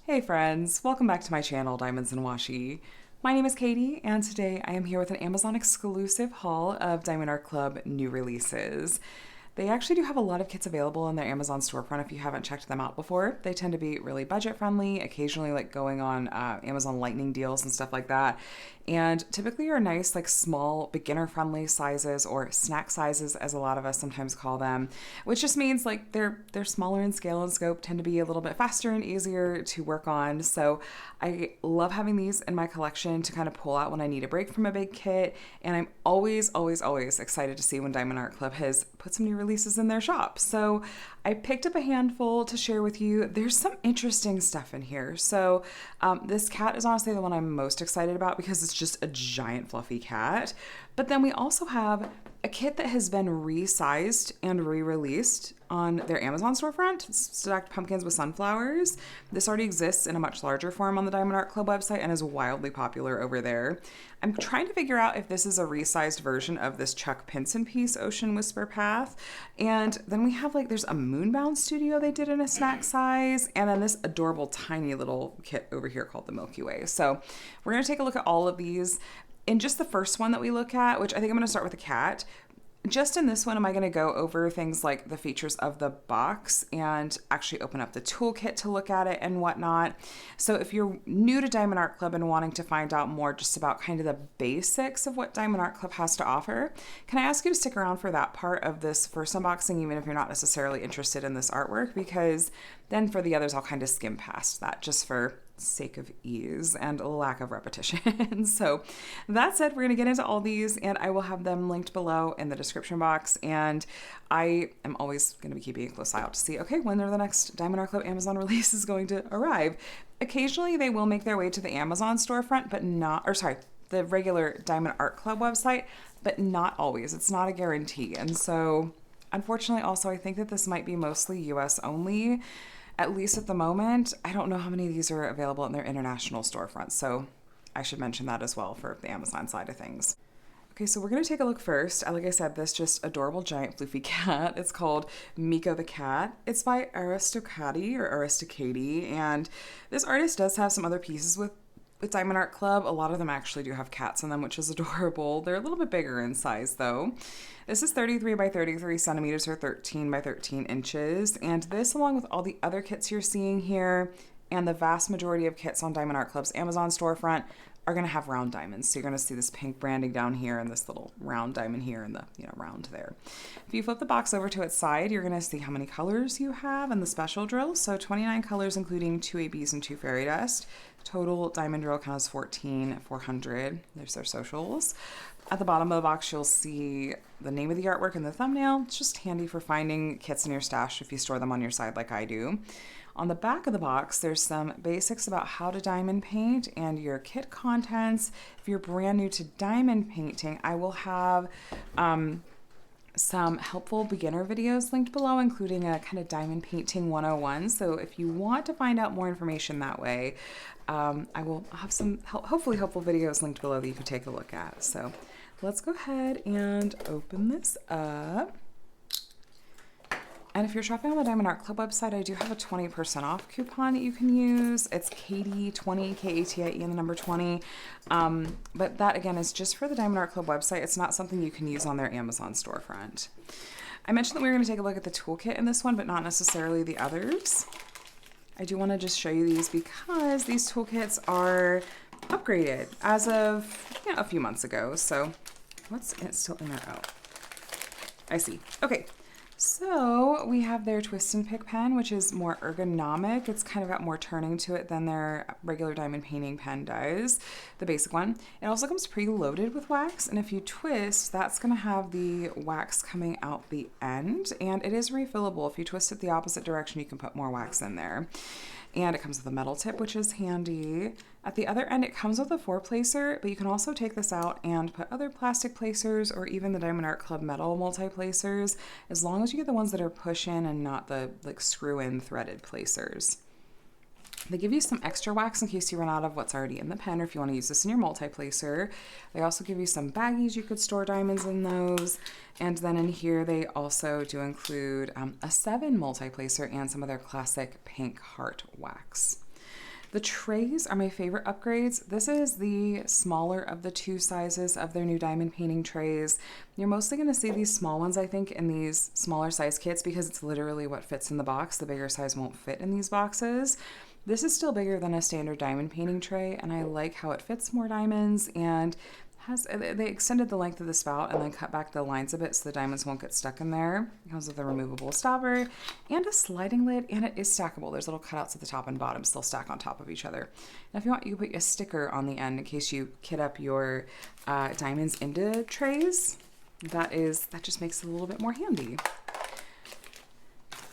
Hey friends, welcome back to my channel, Diamonds and Washi. My name is Katie, and today I am here with an Amazon exclusive haul of Diamond Art Club new releases. They actually do have a lot of kits available in their Amazon storefront if you haven't checked them out before. They tend to be really budget friendly, occasionally like going on Amazon Lightning deals and stuff like that. And typically are nice, like small, beginner friendly sizes or snack sizes, as a lot of us sometimes call them, which just means like they're smaller in scale and scope, tend to be a little bit faster and easier to work on. So I love having these in my collection to kind of pull out when I need a break from a big kit. And I'm always excited to see when Diamond Art Club has put some new releases in their shop. So I picked up a handful to share with you. There's some interesting stuff in here. So this cat is honestly the one I'm most excited about because it's just a giant fluffy cat. But then we also have a kit that has been resized and re-released on their Amazon storefront. It's stacked pumpkins with sunflowers. This already exists in a much larger form on the Diamond Art Club website and is wildly popular over there. I'm trying to figure out if this is a resized version of this Chuck Pinson piece, Ocean Whisper Path. And then we have there's a Moonbound Studio they did in a snack size, and then this adorable tiny little kit over here called the Milky Way. So we're gonna take a look at all of these. In just the first one that we look at, which I think I'm going to start with the cat, just in this one, am I going to go over things like the features of the box and actually open up the toolkit to look at it and whatnot. So if you're new to Diamond Art Club and wanting to find out more just about kind of the basics of what Diamond Art Club has to offer, can I ask you to stick around for that part of this first unboxing, even if you're not necessarily interested in this artwork, because then for the others, I'll kind of skim past that just for sake of ease and lack of repetition. So that said, we're going to get into all these and I will have them linked below in the description box. And I am always going to be keeping a close eye out to see, okay, when are the next Diamond Art Club Amazon release is going to arrive. Occasionally they will make their way to the Amazon storefront, but not, or sorry, the regular Diamond Art Club website, but not always. It's not a guarantee. And so unfortunately also, I think that this might be mostly US only. At least at the moment. I don't know how many of these are available in their international storefronts, so I should mention that as well for the Amazon side of things. Okay, so we're gonna take a look first. Like I said, this just adorable giant floofy cat. It's called Miko the cat. It's by Aristocati, and this artist does have some other pieces with Diamond Art Club. A lot of them actually do have cats in them, which is adorable. They're a little bit bigger in size though. This is 33 by 33 centimeters or 13 by 13 inches. And this, along with all the other kits you're seeing here and the vast majority of kits on Diamond Art Club's Amazon storefront, are going to have round diamonds. So you're going to see this pink branding down here and this little round diamond here and the round there. If you flip the box over to its side, you're going to see how many colors you have and the special drill. So 29 colors, including 2 ABs and 2 fairy dust. Total diamond drill count is 14,400. There's their socials. At the bottom of the box, you'll see the name of the artwork in the thumbnail. It's just handy for finding kits in your stash if you store them on your side like I do. On the back of the box, there's some basics about how to diamond paint and your kit contents. If you're brand new to diamond painting, I will have some helpful beginner videos linked below, including a kind of diamond painting 101. So if you want to find out more information that way, I will have some hopefully helpful videos linked below that you can take a look at. So let's go ahead and open this up. And if you're shopping on the Diamond Art Club website, I do have a 20% off coupon that you can use. It's Katie20, Katie and the number 20. But that, again, is just for the Diamond Art Club website. It's not something you can use on their Amazon storefront. I mentioned that we were going to take a look at the toolkit in this one, but not necessarily the others. I do want to just show you these because these toolkits are upgraded as of a few months ago. So what's it still in there? Oh, I see. Okay. So we have their twist and pick pen, which is more ergonomic. It's kind of got more turning to it than their regular diamond painting pen does, the basic one. It also comes pre-loaded with wax, and if you twist, that's going to have the wax coming out the end, and it is refillable. If you twist it the opposite direction, you can put more wax in there. And it comes with a metal tip, which is handy. At the other end, it comes with a 4-placer, but you can also take this out and put other plastic placers or even the Diamond Art Club metal multi-placers, as long as you get the ones that are push-in and not the screw-in threaded placers. They give you some extra wax in case you run out of what's already in the pen or if you want to use this in your multi-placer. They also give you some baggies you could store diamonds in those. And then in here they also do include a 7 multi-placer and some of their classic pink heart wax. The trays are my favorite upgrades. This is the smaller of the two sizes of their new diamond painting trays. You're mostly going to see these small ones, I think, in these smaller size kits because it's literally what fits in the box. The bigger size won't fit in these boxes. This is still bigger than a standard diamond painting tray, and I like how it fits more diamonds and they extended the length of the spout and then cut back the lines a bit so the diamonds won't get stuck in there. It comes with a removable stopper and a sliding lid, and it is stackable. There's little cutouts at the top and bottom, still stack on top of each other. And if you want, you can put a sticker on the end in case you kit up your diamonds into trays. That just makes it a little bit more handy.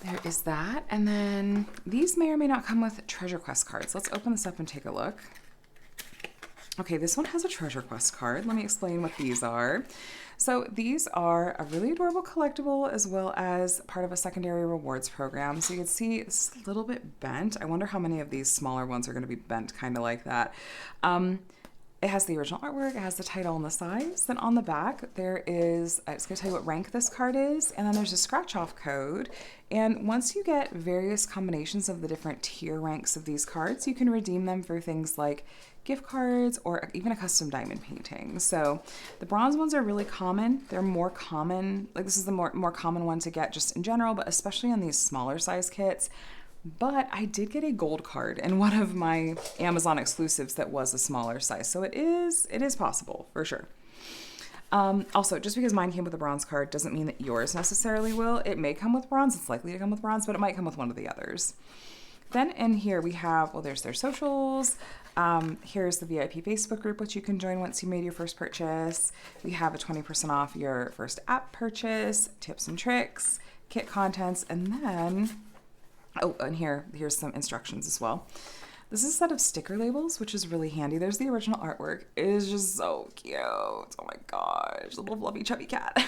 There is that. And then these may or may not come with treasure quest cards. Let's open this up and take a look. Okay, this one has a treasure quest card. Let me explain what these are. So these are a really adorable collectible as well as part of a secondary rewards program. So you can see it's a little bit bent. I wonder how many of these smaller ones are going to be bent kind of like that. It has the original artwork, it has the title and the size. Then on the back, there is, it's going to tell you what rank this card is, and then there's a scratch-off code. And once you get various combinations of the different tier ranks of these cards, you can redeem them for things like gift cards or even a custom diamond painting. So the bronze ones are really common. They're more common, like this is the more common one to get just in general, but especially on these smaller size kits. But I did get a gold card in one of my Amazon exclusives that was a smaller size. So it is possible for sure. Also, just because mine came with a bronze card doesn't mean that yours necessarily will. It may come with bronze. It's likely to come with bronze, but it might come with one of the others. Then in here we have, well, there's their socials. Here's the VIP Facebook group, which you can join once you made your first purchase. We have a 20% off your first app purchase, tips and tricks, kit contents, and then, oh, and here's some instructions as well. This is a set of sticker labels, which is really handy. There's the original artwork. It is just so cute. Oh my gosh, the little fluffy chubby cat.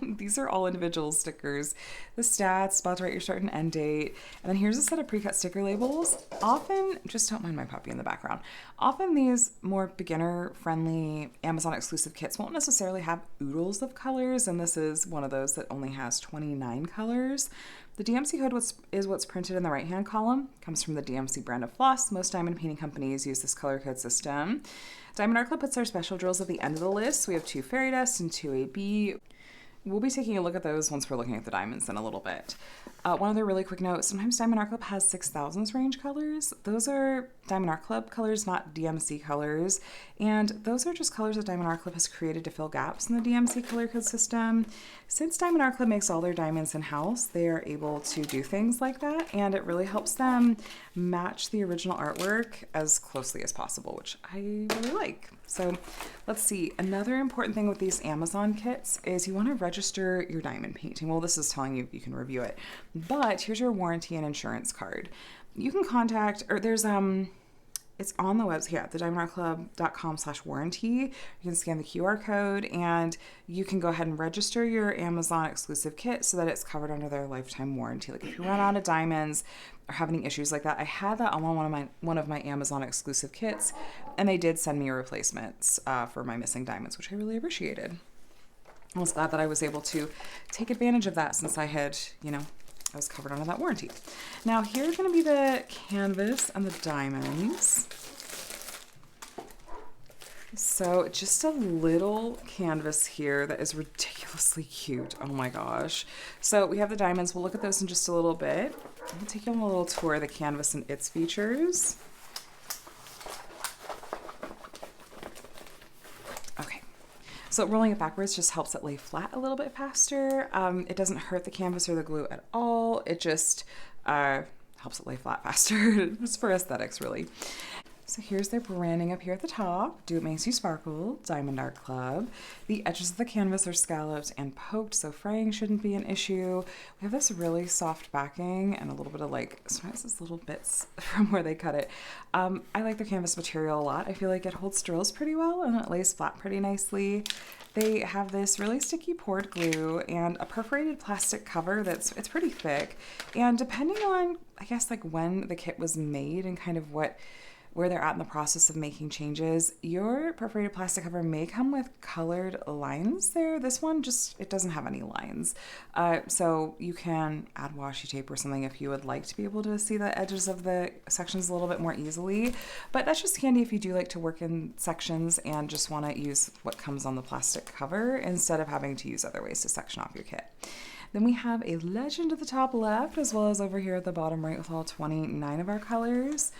These are all individual stickers. The stats, about to write your start and end date. And then here's a set of pre-cut sticker labels. Often, just don't mind my puppy in the background. Often these more beginner-friendly Amazon exclusive kits won't necessarily have oodles of colors, and this is one of those that only has 29 colors. The DMC code is what's printed in the right-hand column. It comes from the DMC brand of floss. Most diamond painting companies use this color code system. Diamond Art Club puts our special drills at the end of the list. We have 2 fairy dust and 2 AB. We'll be taking a look at those once we're looking at the diamonds in a little bit. One other really quick note, sometimes Diamond Art Club has 6000s range colors. Those are Diamond Art Club colors, not DMC colors. And those are just colors that Diamond Art Club has created to fill gaps in the DMC color code system. Since Diamond Art Club makes all their diamonds in-house, they are able to do things like that, and it really helps them match the original artwork as closely as possible, which I really like. So let's see, another important thing with these Amazon kits is you want to register your diamond painting. Well, this is telling you can review it, but here's your warranty and insurance card. You can contact, or there's it's on the website, yeah, thediamondartclub.com/warranty. You can scan the QR code and you can go ahead and register your Amazon exclusive kit so that it's covered under their lifetime warranty. Like if you run out of diamonds or have any issues like that, I had that on one of my Amazon exclusive kits, and they did send me a replacement for my missing diamonds, which I really appreciated. I was glad that I was able to take advantage of that since I had, I was covered under that warranty. Now here's going to be the canvas and the diamonds. So just a little canvas here that is ridiculously cute. Oh my gosh. So we have the diamonds. We'll look at those in just a little bit. I'll take you on a little tour of the canvas and its features. So rolling it backwards just helps it lay flat a little bit faster. It doesn't hurt the canvas or the glue at all. It just helps it lay flat faster. It's for aesthetics, really. So here's their branding up here at the top. Do It Makes You Sparkle, Diamond Art Club. The edges of the canvas are scalloped and poked, so fraying shouldn't be an issue. We have this really soft backing and a little bit of sometimes it's little bits from where they cut it. I like their canvas material a lot. I feel like it holds drills pretty well and it lays flat pretty nicely. They have this really sticky poured glue and a perforated plastic cover it's pretty thick. And depending on, I guess, when the kit was made and kind of what where they're at in the process of making changes. Your perforated plastic cover may come with colored lines there. This one just, it doesn't have any lines. So you can add washi tape or something if you would like to be able to see the edges of the sections a little bit more easily. But that's just handy if you do like to work in sections and just want to use what comes on the plastic cover instead of having to use other ways to section off your kit. Then we have a legend at the top left, as well as over here at the bottom right with all 29 of our colors.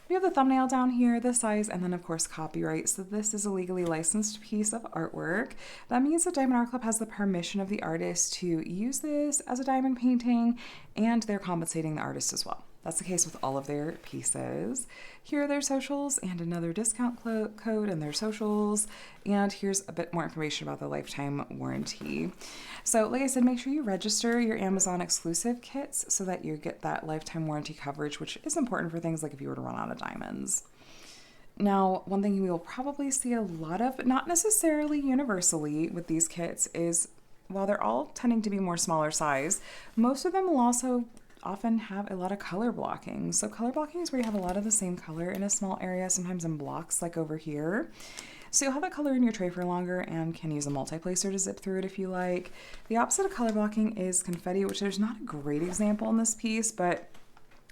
We have the thumbnail down here, the size, and then of course copyright. So this is a legally licensed piece of artwork. That means that Diamond Art Club has the permission of the artist to use this as a diamond painting, and they're compensating the artist as well. That's the case with all of their pieces. Here are their socials and another discount code and their socials. And here's a bit more information about the lifetime warranty. So like I said, make sure you register your Amazon exclusive kits so that you get that lifetime warranty coverage, which is important for things like if you were to run out of diamonds. Now, one thing you will probably see a lot of, but not necessarily universally with these kits, is while they're all tending to be more smaller size, most of them will also often have a lot of color blocking. So color blocking is where you have a lot of the same color in a small area, sometimes in blocks like over here. So you'll have that color in your tray for longer and can use a multi-placer to zip through it if you like. The opposite of color blocking is confetti, which there's not a great example in this piece, but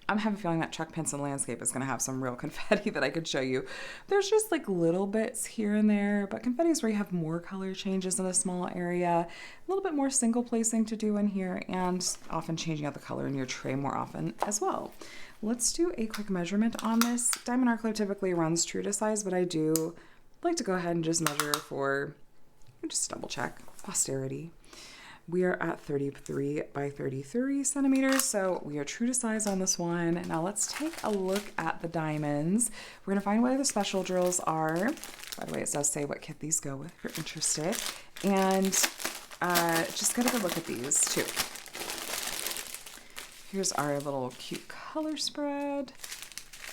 I have a feeling that Chuck Pinson Landscape is going to have some real confetti that I could show you. There's just like little bits here and there, but confetti is where you have more color changes in a small area, a little bit more single placing to do in here, and often changing out the color in your tray more often as well. Let's do a quick measurement on this. Diamond Art Club typically runs true to size, but I do like to go ahead and just measure for, just double check, posterity. We are at 33 by 33 centimeters, so we are true to size on this one. Now let's take a look at the diamonds. We're gonna find where the special drills are. By the way, it does say what kit these go with if you're interested. And just get a good look at these too. Here's our little cute color spread.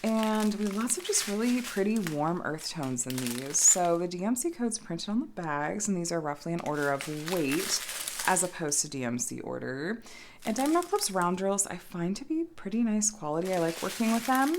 And we have lots of just really pretty warm earth tones in these. So the DMC code's printed on the bags, and these are roughly in order of weight as opposed to DMC order. And Diamond Art Club's round drills I find to be pretty nice quality. I like working with them.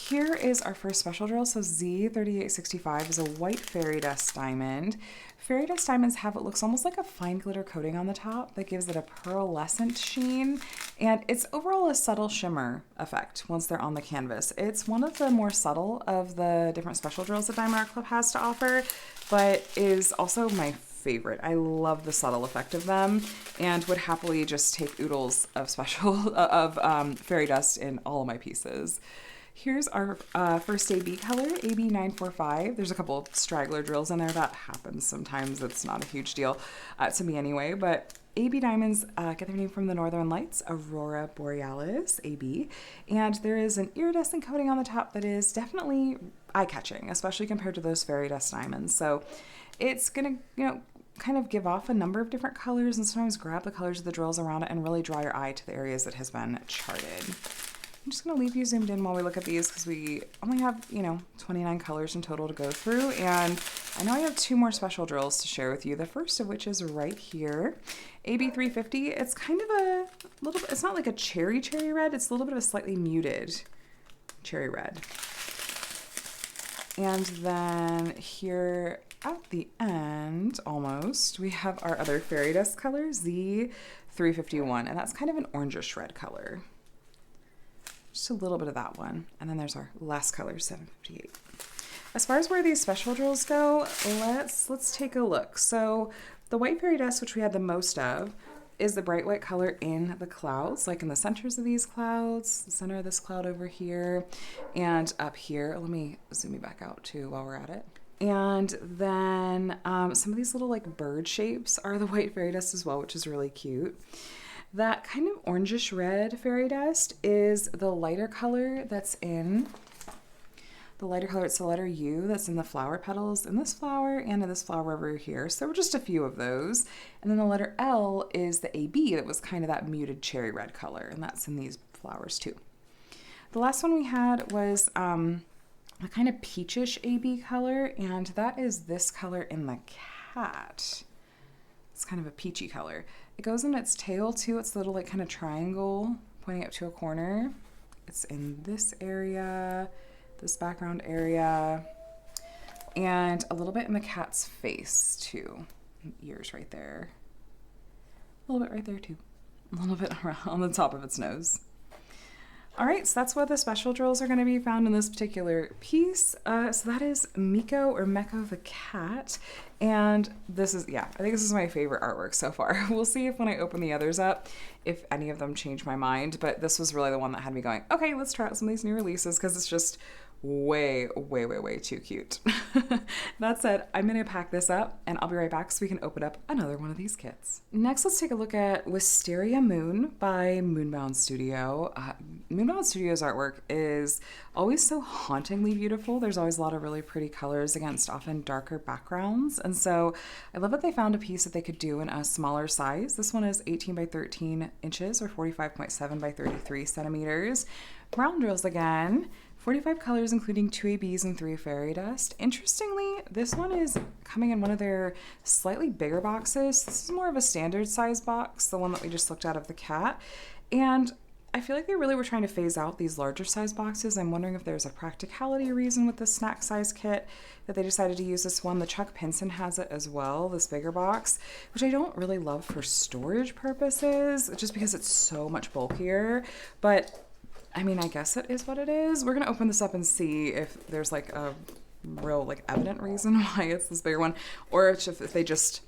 Here is our first special drill. So Z3865 is a white fairy dust diamond. Fairy dust diamonds have what looks almost like a fine glitter coating on the top that gives it a pearlescent sheen, and it's overall a subtle shimmer effect once they're on the canvas. It's one of the more subtle of the different special drills that Diamond Art Club has to offer, but is also my favorite. I love the subtle effect of them and would happily just take oodles of fairy dust in all of my pieces. Here's our first AB color, AB945. There's a couple straggler drills in there. That happens sometimes. It's not a huge deal to me anyway, but AB diamonds get their name from the Northern Lights, Aurora Borealis, AB, and there is an iridescent coating on the top that is definitely eye-catching, especially compared to those fairy dust diamonds. So it's gonna, kind of give off a number of different colors and sometimes grab the colors of the drills around it and really draw your eye to the areas that has been charted. I'm just going to leave you zoomed in while we look at these because we only have, 29 colors in total to go through. And I know I have two more special drills to share with you. The first of which is right here, AB350. It's kind of a little bit, it's not like a cherry red. It's a little bit of a slightly muted cherry red. And then here at the end, almost, we have our other fairy dust color, Z351. And that's kind of an orangish red color. Just a little bit of that one. And then there's our last color, 758. As far as where these special drills go, let's take a look. So the white fairy dust, which we had the most of, is the bright white color in the clouds, like in the centers of these clouds, the center of this cloud over here, and up here. Let me zoom you back out too while we're at it. And then some of these little like bird shapes are the white fairy dust as well, which is really cute. That kind of orangish red fairy dust is the lighter color that's in the lighter color. It's the letter U that's in the flower petals in this flower and in this flower over here. So there were just a few of those. And then the letter L is the AB that was kind of that muted cherry red color, and that's in these flowers too. The last one we had was a kind of peachish AB color, and that is this color in the cat. It's kind of a peachy color. It goes in its tail too. It's a little like kind of triangle pointing up to a corner. It's in this area, this background area, and a little bit in the cat's face too. Ears right there. A little bit right there too. A little bit around on the top of its nose. All right, so that's what the special drills are going to be found in this particular piece. So that is Miko or Meko the cat. And this is, yeah, I think this is my favorite artwork so far. We'll see if when I open the others up, if any of them change my mind. But this was really the one that had me going, okay, let's try out some of these new releases because it's just way, way, way, way too cute. That said, I'm going to pack this up and I'll be right back so we can open up another one of these kits. Next, let's take a look at Wisteria Moon by Moonbound Studio. Moonbound Studio's artwork is always so hauntingly beautiful. There's always a lot of really pretty colors against often darker backgrounds. And so I love that they found a piece that they could do in a smaller size. This one is 18 by 13 inches or 45.7 by 33 centimeters. Round drills again. 45 colors, including 2 ABs and 3 fairy dust. Interestingly, this one is coming in one of their slightly bigger boxes. This is more of a standard size box, the one that we just looked at of the cat. And I feel like they really were trying to phase out these larger size boxes. I'm wondering if there's a practicality reason with the snack size kit that they decided to use this one. The Chuck Pinson has it as well, this bigger box, which I don't really love for storage purposes, just because it's so much bulkier. But I mean, I guess it is what it is. We're gonna open this up and see if there's like a real like evident reason why it's this bigger one, or if they just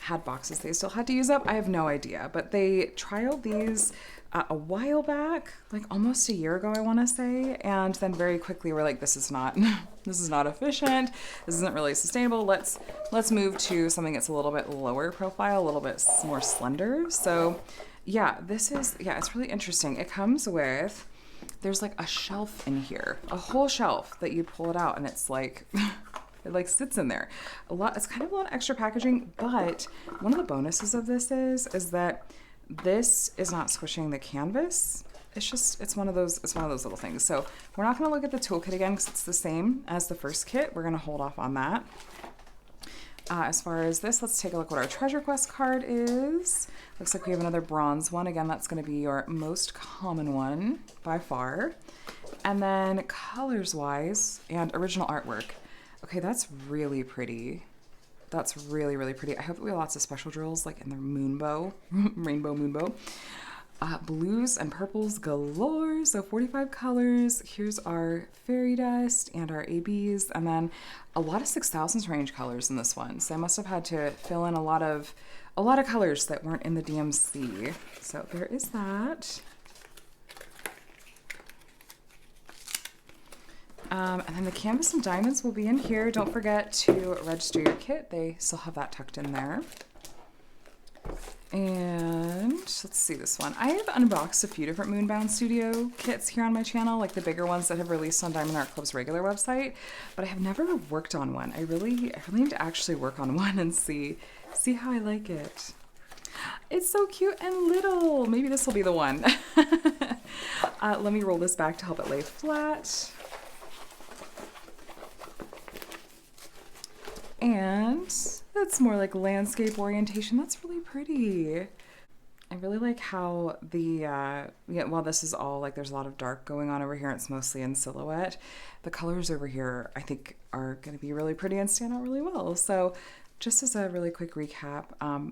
had boxes they still had to use up. I have no idea, but they trialed these a while back, like almost a year ago, I want to say, and then very quickly we're like, this is not efficient. This isn't really sustainable. Let's move to something that's a little bit lower profile, a little bit more slender. So yeah, it's really interesting. It comes with, there's like a shelf in here, a whole shelf that you pull it out and it's like, it like sits in there. It's kind of a lot of extra packaging, but one of the bonuses of this is that this is not squishing the canvas. It's one of those little things. So we're not gonna look at the toolkit again because it's the same as the first kit. We're gonna hold off on that. As far as this, let's take a look what our treasure quest card is. Looks like we have another bronze one. Again, that's going to be your most common one by far. And then colors wise and original artwork. Okay, that's really pretty. That's really, really pretty. I hope that we have lots of special drills like in the moonbow, rainbow moonbow. Blues and purples galore, so 45 colors. Here's our fairy dust and our ABs, and then a lot of 6000s range colors in this one. So I must have had to fill in a lot of colors that weren't in the DMC. So there is that. And then the canvas and diamonds will be in here. Don't forget to register your kit. They still have that tucked in there. And let's see this one. I have unboxed a few different Moonbound Studio kits here on my channel, like the bigger ones that have released on Diamond Art Club's regular website, but I have never worked on one. I really need to actually work on one and see how I like it. It's so cute and little. Maybe this will be the one. Let me roll this back to help it lay flat. And that's more like landscape orientation. That's really pretty. I really like how while this is all like there's a lot of dark going on over here, it's mostly in silhouette. The colors over here I think are going to be really pretty and stand out really well. So just as a really quick recap,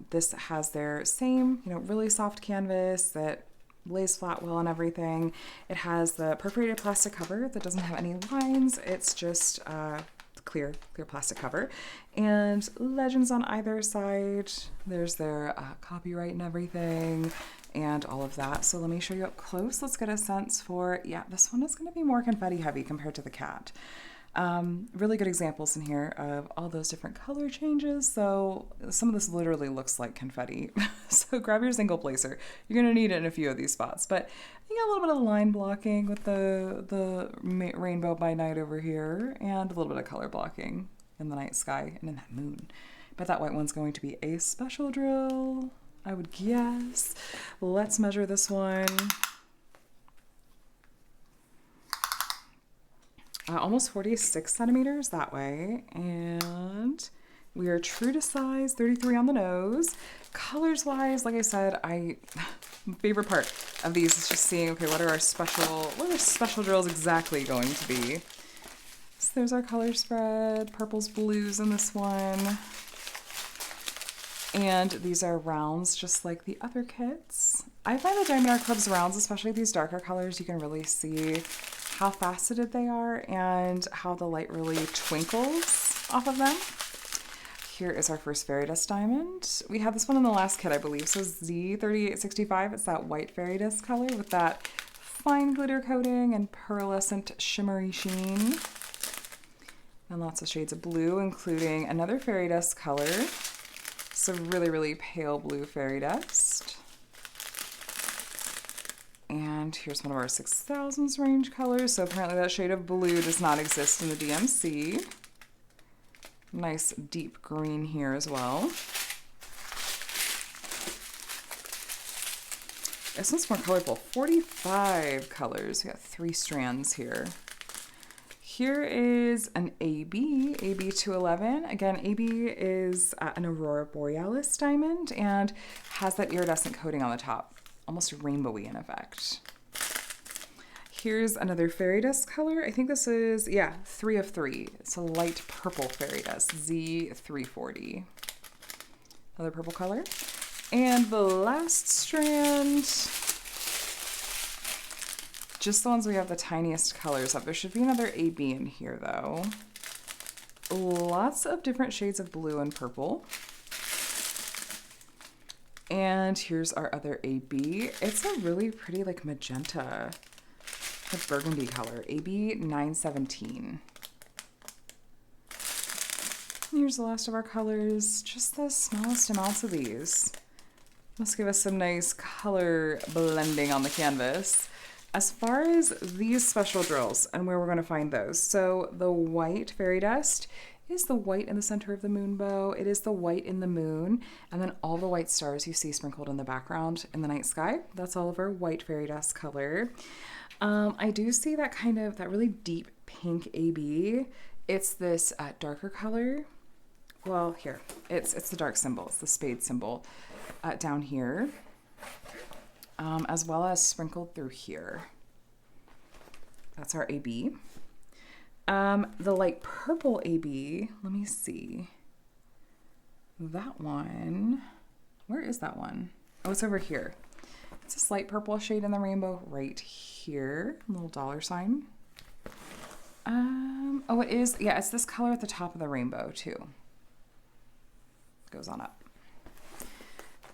this has their same, really soft canvas that lays flat well and everything. It has the perforated plastic cover that doesn't have any lines. It's just clear plastic cover, and legends on either side. There's their copyright and everything and all of that. So let me show you up close. Let's get a sense for, yeah, this one is going to be more confetti heavy compared to the cat. Really good examples in here of all those different color changes. So some of this literally looks like confetti. So grab your single placer. You're going to need it in a few of these spots, but you got a little bit of line blocking with the rainbow by night over here, and a little bit of color blocking in the night sky and in that moon. But that white one's going to be a special drill, I would guess. Let's measure this one. Almost 46 centimeters that way, and we are true to size, 33 on the nose. Colors wise, like I said, favorite part of these is just seeing, okay, what are our special drills exactly going to be? So there's our color spread, purples, blues in this one. And these are rounds just like the other kits. I find the Diamond Art Club's rounds, especially these darker colors, you can really see how faceted they are and how the light really twinkles off of them. Here is our first fairy dust diamond. We had this one in the last kit, I believe, so Z3865. It's that white fairy dust color with that fine glitter coating and pearlescent shimmery sheen. And lots of shades of blue, including another fairy dust color. So really, really pale blue fairy dust. And here's one of our 6000s range colors. So apparently that shade of blue does not exist in the DMC. Nice deep green here as well. This one's more colorful. 45 colors. We got 3 strands here. Here is an AB, AB211. Again, AB is an Aurora Borealis diamond and has that iridescent coating on the top, almost rainbowy in effect. Here's another fairy dust color. I think this is, yeah, 3 of 3. It's a light purple fairy dust, Z340. Another purple color. And the last strand, just the ones we have the tiniest colors of. There should be another AB in here though. Lots of different shades of blue and purple. And here's our other AB. It's a really pretty like magenta, a burgundy color, AB 917. Here's the last of our colors, just the smallest amounts of these. Must give us some nice color blending on the canvas. As far as these special drills and where we're going to find those, so the white fairy dust is the white in the center of the moon bow. It is the white in the moon, and then all the white stars you see sprinkled in the background in the night sky. That's all of our white fairy dust color. I do see that kind of, that really deep pink AB. It's this darker color. Well, here, it's the dark symbol. It's the spade symbol down here. As well as sprinkled through here. That's our AB. The light purple AB, let me see. That one, where is that one? Oh, it's over here. It's a slight purple shade in the rainbow right here, a little dollar sign. Oh, it is, yeah, it's this color at the top of the rainbow too. Goes on up.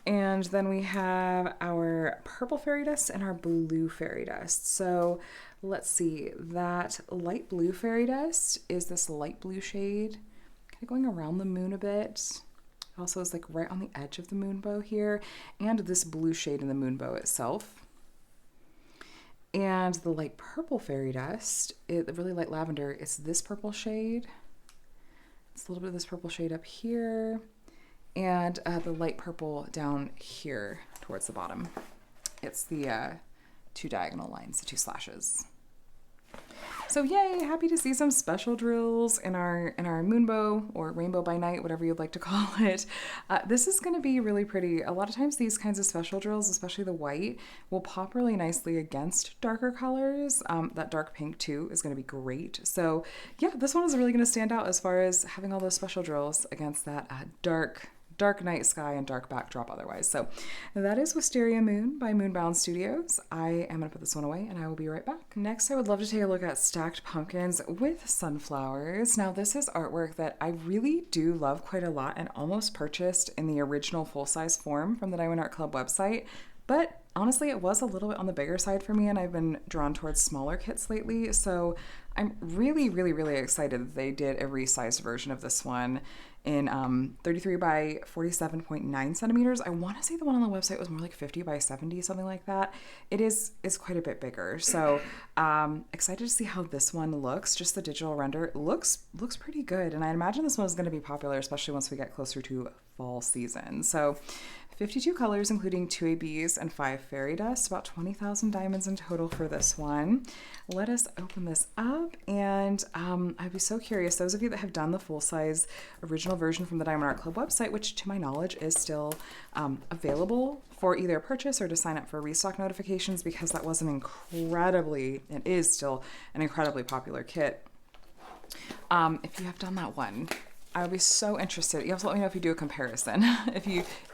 And then we have our purple fairy dust and our blue fairy dust. So let's see, that light blue fairy dust is this light blue shade, kind of going around the moon a bit. It also is like right on the edge of the moon bow here, and this blue shade in the moon bow itself. And the light purple fairy dust, the really light lavender, it's this purple shade. It's a little bit of this purple shade up here. And the light purple down here towards the bottom. It's the 2 diagonal lines, the 2 slashes. So yay, happy to see some special drills in our moonbow or rainbow by night, whatever you'd like to call it. This is going to be really pretty. A lot of times these kinds of special drills, especially the white, will pop really nicely against darker colors. That dark pink too is going to be great. So yeah, this one is really going to stand out as far as having all those special drills against that dark night sky and dark backdrop otherwise. So that is Wisteria Moon by Moonbound Studios. I am going to put this one away and I will be right back. Next, I would love to take a look at stacked pumpkins with sunflowers. Now, this is artwork that I really do love quite a lot and almost purchased in the original full-size form from the Diamond Art Club website. But honestly, it was a little bit on the bigger side for me and I've been drawn towards smaller kits lately. So I'm really, really, really excited that they did a resized version of this one in 33 by 47.9 centimeters. I want to say the one on the website was more like 50 by 70, something like that. It's quite a bit bigger. So excited to see how this one looks. Just the digital render looks pretty good. And I imagine this one is going to be popular, especially once we get closer to fall season. So 52 colors, including 2 ABs and 5 fairy dust, about 20,000 diamonds in total for this one. Let us open this up, and I'd be so curious, those of you that have done the full-size original version from the Diamond Art Club website, which to my knowledge is still available for either purchase or to sign up for restock notifications, because that was it is still an incredibly popular kit. If you have done that one, I would be so interested. You have to let me know if you do a comparison, if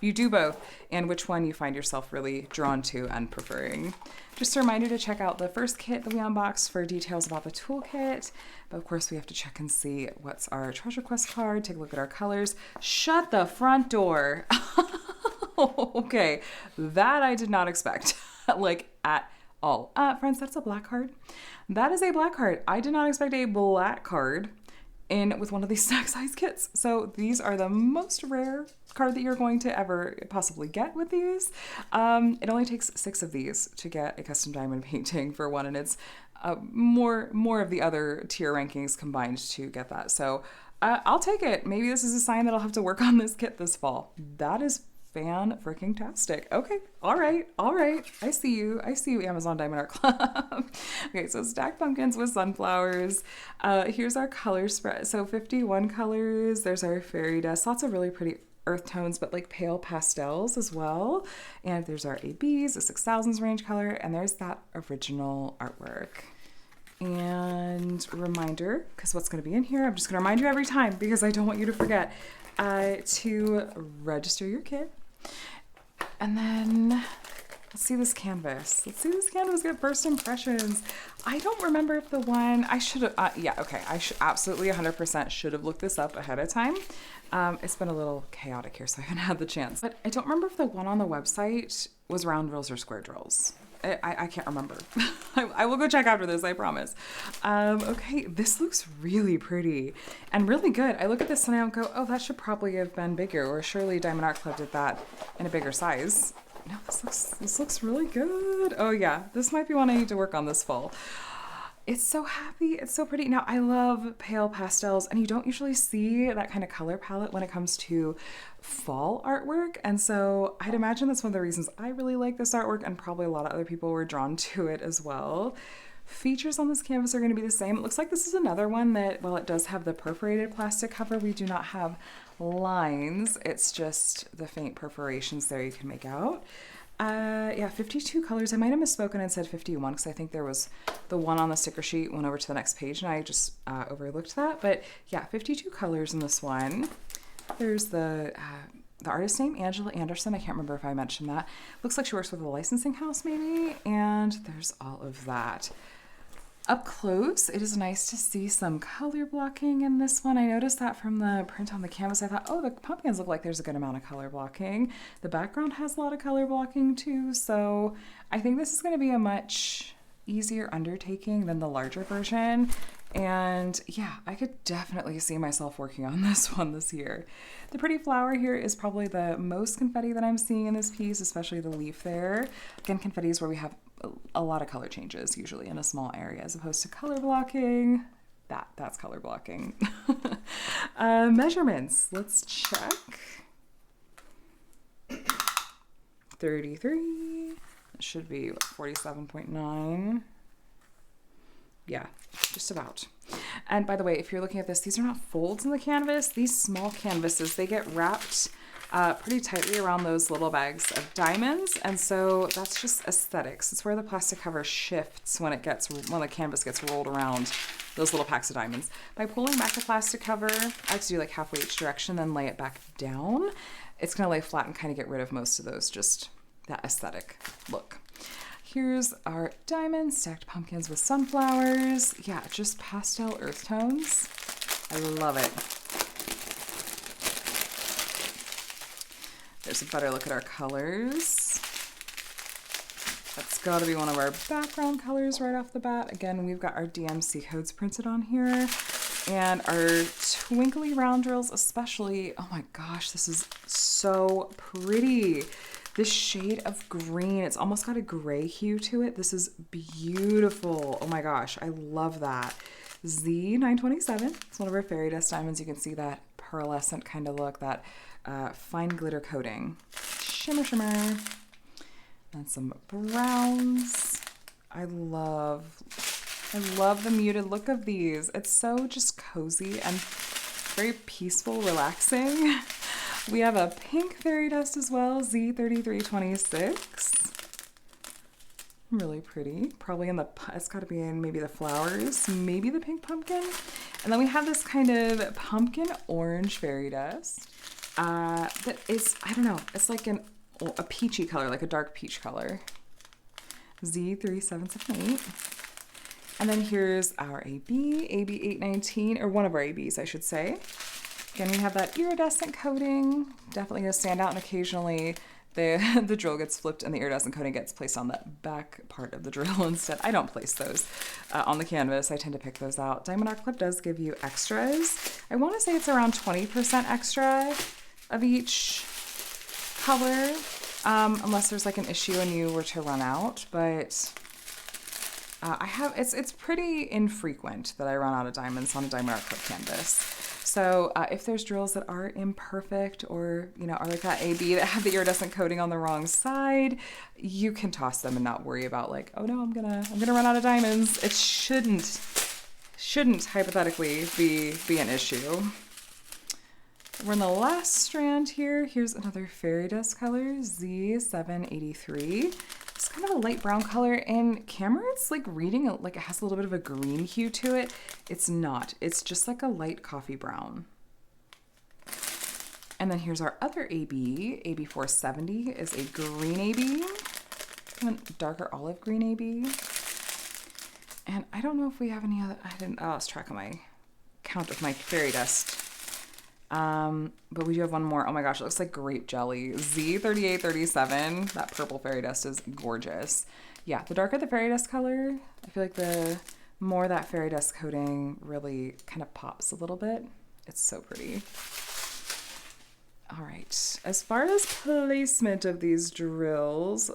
you do both, and which one you find yourself really drawn to and preferring. Just a reminder to check out the first kit that we unboxed for details about the toolkit. But of course, we have to check and see what's our treasure quest card, take a look at our colors. Shut the front door. Okay, that I did not expect, like at all. Friends, that's a black card. That is a black card. I did not expect a black card in with one of these stack size kits. So these are the most rare card that you're going to ever possibly get with these. It only takes 6 of these to get a custom diamond painting for one, and it's more of the other tier rankings combined to get that. So I'll take it. Maybe this is a sign that I'll have to work on this kit this fall. That is fan-freaking-tastic. Okay, all right. I see you, Amazon Diamond Art Club. Okay, so stacked pumpkins with sunflowers. Here's our color spread. So 51 colors. There's our fairy dust. Lots of really pretty earth tones, but like pale pastels as well. And there's our ABs, the 6000s range color, and there's that original artwork. And reminder, because what's going to be in here, I'm just going to remind you every time because I don't want you to forget to register your kit. And then let's see this canvas. Get first impressions. I don't remember if the one I should have, I should absolutely 100% should have looked this up ahead of time. It's been a little chaotic here, so I haven't had the chance. But I don't remember if the one on the website was round drills or square drills. I can't remember. I will go check after this, I promise. Okay, this looks really pretty and really good. I look at this and I don't go, oh, that should probably have been bigger, or surely Diamond Art Club did that in a bigger size. No, this looks really good. Oh yeah, this might be one I need to work on this fall. It's so happy. It's so pretty. Now, I love pale pastels, and you don't usually see that kind of color palette when it comes to fall artwork. And so I'd imagine that's one of the reasons I really like this artwork, and probably a lot of other people were drawn to it as well. Features on this canvas are going to be the same. It looks like this is another one that, while it does have the perforated plastic cover, we do not have lines. It's just the faint perforations there you can make out. 52 colors. I might have misspoken and said 51 because I think there was the one on the sticker sheet went over to the next page and I just overlooked that. But yeah, 52 colors in this one. There's the artist name, Angela Anderson. I can't remember if I mentioned that. Looks like she works with a licensing house maybe. And there's all of that. Up close, it is nice to see some color blocking in this one. I noticed that from the print on the canvas. I thought, oh, the pumpkins look like there's a good amount of color blocking. The background has a lot of color blocking too, so I think this is going to be a much easier undertaking than the larger version. And yeah, I could definitely see myself working on this one this year. The pretty flower here is probably the most confetti that I'm seeing in this piece, especially the leaf there. Again, confetti is where we have a lot of color changes usually in a small area as opposed to color blocking. That's color blocking. Measurements, let's check. 33, it should be 47.9. Yeah, just about. And by the way, if you're looking at this, these are not folds in the canvas. These small canvases, they get wrapped pretty tightly around those little bags of diamonds, and so that's just aesthetics. It's where the plastic cover shifts when the canvas gets rolled around those little packs of diamonds. By pulling back the plastic cover, I have to do like halfway each direction, then lay it back down. It's gonna lay flat and kind of get rid of most of those, just that aesthetic look. Here's our diamonds, stacked pumpkins with sunflowers. Yeah, just pastel earth tones. I love it. There's a better look at our colors. That's gotta be one of our background colors right off the bat. Again, we've got our DMC codes printed on here. And our twinkly round drills especially. Oh my gosh, this is so pretty. This shade of green, it's almost got a gray hue to it. This is beautiful. Oh my gosh, I love that. Z927, it's one of our fairy dust diamonds. You can see that pearlescent kind of look, that fine glitter coating. Shimmer, shimmer. And some browns. I love the muted look of these. It's so just cozy and very peaceful, relaxing. We have a pink fairy dust as well, Z3326. Really pretty. Probably in the, it's got to be in maybe the flowers, maybe the pink pumpkin. And then we have this kind of pumpkin orange fairy dust that is, I don't know, it's like a peachy color, like a dark peach color. Z378. And then here's our AB 819, or one of our ABs, I should say. Again, we have that iridescent coating, definitely gonna stand out, and occasionally the drill gets flipped and the iridescent coating gets placed on the back part of the drill instead. I don't place those on the canvas. I tend to pick those out. Diamond Art Club does give you extras. I want to say it's around 20% extra of each color, unless there's like an issue and you were to run out. But it's pretty infrequent that I run out of diamonds on a Diamond Art Club canvas. So if there's drills that are imperfect or, you know, are like that AB that have the iridescent coating on the wrong side, you can toss them and not worry about like, oh no, I'm gonna run out of diamonds. It shouldn't hypothetically be an issue. We're in the last strand here. Here's another fairy dust color, Z783. It's kind of a light brown color. In camera, it's like reading, like it has a little bit of a green hue to it. It's not. It's just like a light coffee brown. And then here's our other AB. AB 470 is a green AB, kind of darker olive green AB. And I don't know if we have any other, I lost track of my count of my fairy dust. But we do have one more. Oh my gosh, it looks like grape jelly. Z3837. That purple fairy dust is gorgeous. Yeah, the darker the fairy dust color, I feel like the more that fairy dust coating really kind of pops a little bit. It's so pretty. All right, as far as placement of these drills,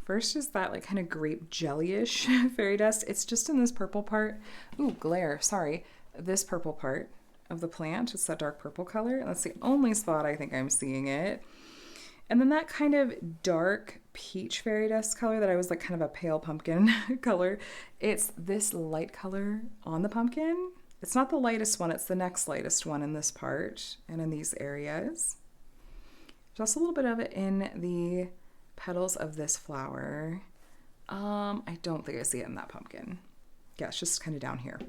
first is that like kind of grape jelly-ish fairy dust. It's just in this purple part. Ooh, glare, sorry. This purple part of the plant. It's that dark purple color. And that's the only spot I think I'm seeing it. And then that kind of dark peach fairy dust color that I was like kind of a pale pumpkin color. It's this light color on the pumpkin. It's not the lightest one. It's the next lightest one in this part and in these areas. There's also a little bit of it in the petals of this flower. I don't think I see it in that pumpkin. Yeah, it's just kind of down here.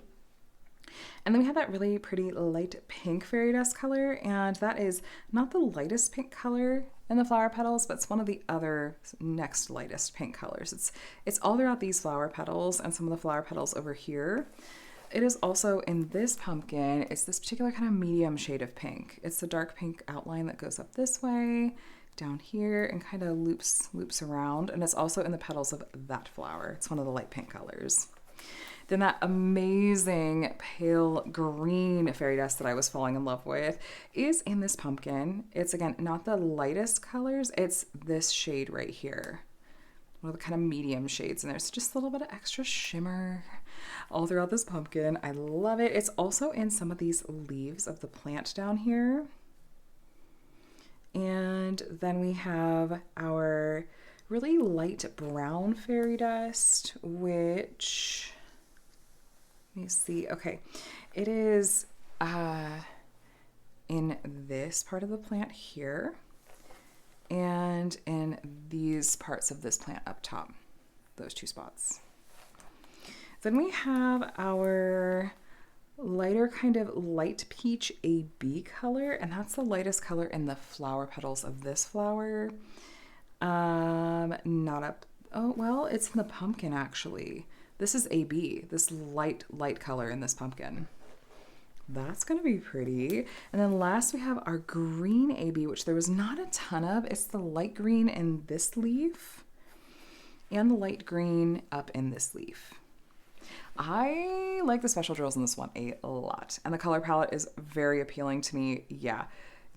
And then we have that really pretty light pink fairy dust color, and that is not the lightest pink color in the flower petals, but it's one of the other next lightest pink colors. It's all throughout these flower petals and some of the flower petals over here. It is also in this pumpkin, it's this particular kind of medium shade of pink. It's the dark pink outline that goes up this way, down here, and kind of loops around, and it's also in the petals of that flower. It's one of the light pink colors. Then that amazing pale green fairy dust that I was falling in love with is in this pumpkin. It's, again, not the lightest colors. It's this shade right here. One of the kind of medium shades. And there's just a little bit of extra shimmer all throughout this pumpkin. I love it. It's also in some of these leaves of the plant down here. And then we have our really light brown fairy dust, which... let me see. Okay, it is in this part of the plant here and in these parts of this plant up top, those two spots. Then we have our lighter kind of light peach AB color, and that's the lightest color in the flower petals of this flower. Not up, oh, well, it's in the pumpkin actually. This is AB, this light color in this pumpkin. That's gonna be pretty. And then last we have our green AB, which there was not a ton of. It's the light green in this leaf and the light green up in this leaf. I like the special drills in this one a lot. And the color palette is very appealing to me. Yeah.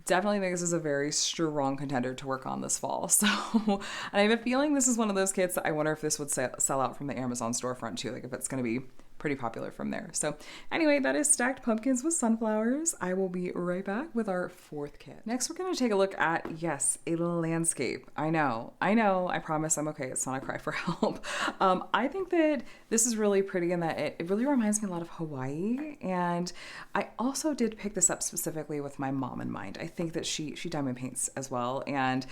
Definitely think this is a very strong contender to work on this fall. So, and I have a feeling this is one of those kits that I wonder if this would sell out from the Amazon storefront too, like if it's going to be pretty popular from there. So anyway, that is stacked pumpkins with sunflowers. I will be right back with our fourth kit. Next, we're going to take a look at, yes, a landscape. I know, I promise I'm okay. It's not a cry for help. I think that this is really pretty in that it really reminds me a lot of Hawaii. And I also did pick this up specifically with my mom in mind. I think that she diamond paints as well. And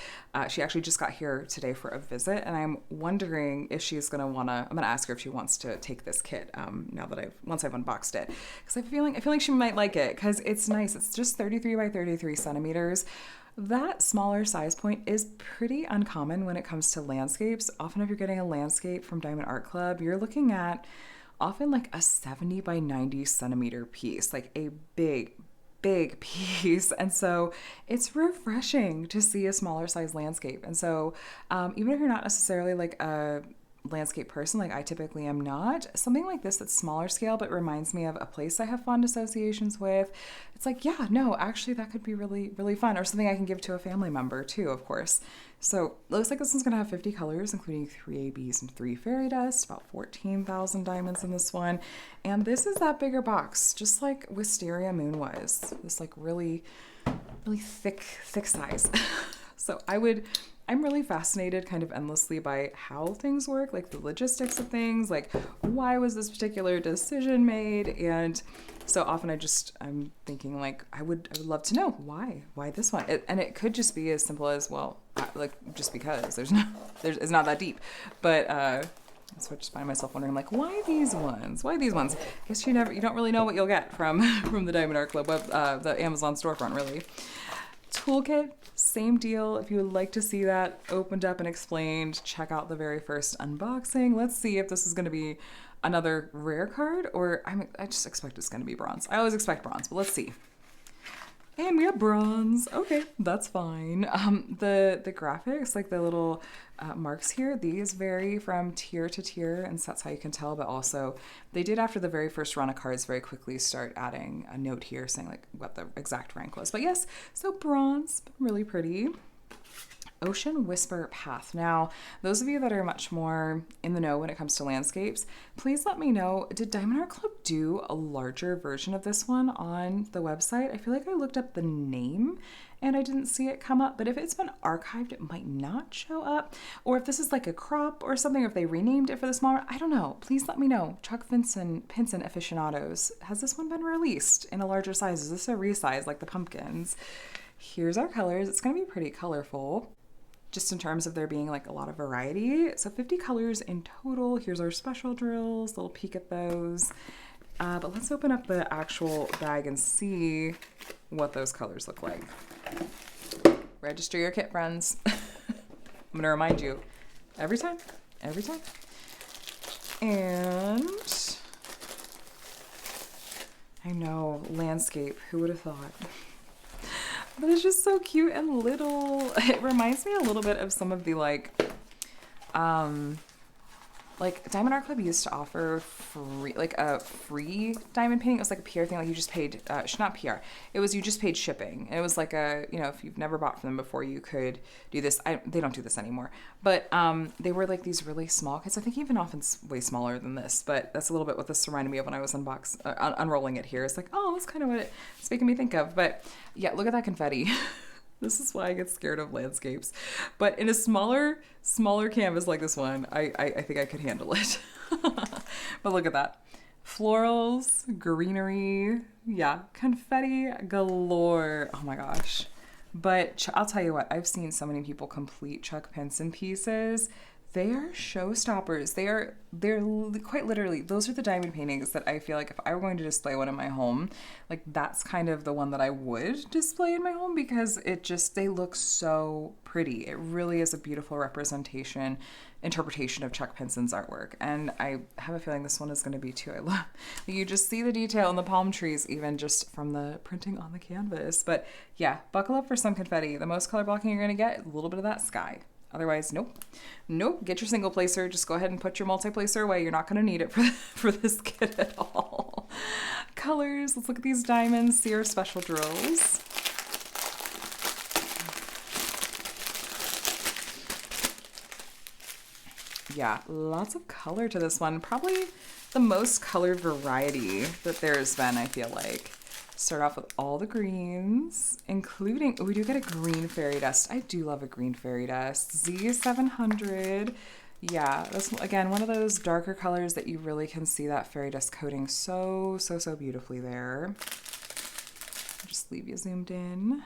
she actually just got here today for a visit. And I'm wondering if she's going to I'm going to ask her if she wants to take this kit now that once I've unboxed it, because I feel like she might like it because it's nice. It's just 33 by 33 centimeters. That smaller size point is pretty uncommon when it comes to landscapes. Often if you're getting a landscape from Diamond Art Club, you're looking at often like a 70 by 90 centimeter piece, like a big piece. And so it's refreshing to see a smaller size landscape. And so even if you're not necessarily like a landscape person, like I typically am not, something like this that's smaller scale but reminds me of a place I have fond associations with, it's like, yeah, no, actually that could be really, really fun, or something I can give to a family member too, of course. So it looks like this one's gonna have 50 colors, including 3 ABs and 3 fairy dust, about 14,000 diamonds in this one. And this is that bigger box, just like Wisteria Moon was, this like really, really thick size. So I'm really fascinated kind of endlessly by how things work, like the logistics of things, like why was this particular decision made? And so often I'm thinking like, I would love to know why this one? And it could just be as simple as, well, like just because it's not that deep. But so I just find myself wondering like, why these ones? I guess you don't really know what you'll get from the Diamond Art Club the Amazon storefront, really. Toolkit, same deal. If you would like to see that opened up and explained, check out the very first unboxing. Let's see if this is going to be another rare card, or I just expect it's going to be bronze. I always expect bronze, but let's see. And we have bronze. Okay, that's fine. The graphics, like the little marks here, these vary from tier to tier, and so that's how you can tell. But also, they did, after the very first run of cards, very quickly start adding a note here saying like what the exact rank was. But yes, so bronze, really pretty. Ocean Whisper Path. Now, those of you that are much more in the know when it comes to landscapes, please let me know, did Diamond Art Club do a larger version of this one on the website? I feel like I looked up the name and I didn't see it come up, but if it's been archived, it might not show up. Or if this is like a crop or something, or if they renamed it for the smaller, I don't know. Please let me know. Chuck Pinson aficionados, has this one been released in a larger size? Is this a resize like the pumpkins? Here's our colors. It's going to be pretty colorful, just in terms of there being like a lot of variety. So 50 colors in total. Here's our special drills, little peek at those. But let's open up the actual bag and see what those colors look like. Register your kit, friends. I'm gonna remind you every time. And I know, landscape, who would have thought? But it's just so cute and little. It reminds me a little bit of some of the like Diamond Art Club used to offer a free diamond painting. It was like a PR thing, like you just paid, not PR. It was, you just paid shipping. And it was like if you've never bought from them before, you could do this. They don't do this anymore. But they were like these really small kits. I think even often way smaller than this. But that's a little bit what this reminded me of when I was unrolling it here. It's like, oh, that's kind of what it's making me think of. But yeah, look at that confetti. This is why I get scared of landscapes. But in a smaller canvas like this one, I think I could handle it. But look at that. Florals, greenery, yeah, confetti galore. Oh my gosh. But I'll tell you what, I've seen so many people complete Chuck Pinson pieces. They are showstoppers. They're quite literally, those are the diamond paintings that I feel like if I were going to display one in my home, like that's kind of the one that I would display in my home, because they look so pretty. It really is a beautiful interpretation of Chuck Pinson's artwork. And I have a feeling this one is going to be too. You just see the detail in the palm trees, even just from the printing on the canvas. But yeah, buckle up for some confetti. The most color blocking you're going to get, a little bit of that sky. Otherwise, nope. Get your single placer. Just go ahead and put your multi-placer away. You're not going to need it for this kit at all. Colors. Let's look at these diamonds. See our special drills. Yeah, lots of color to this one. Probably the most color variety that there's been, I feel like. Start off with all the greens, including, we do get a green fairy dust. I do love a green fairy dust. Z700. Yeah, that's, again, one of those darker colors that you really can see that fairy dust coating so beautifully there. Just leave you zoomed in.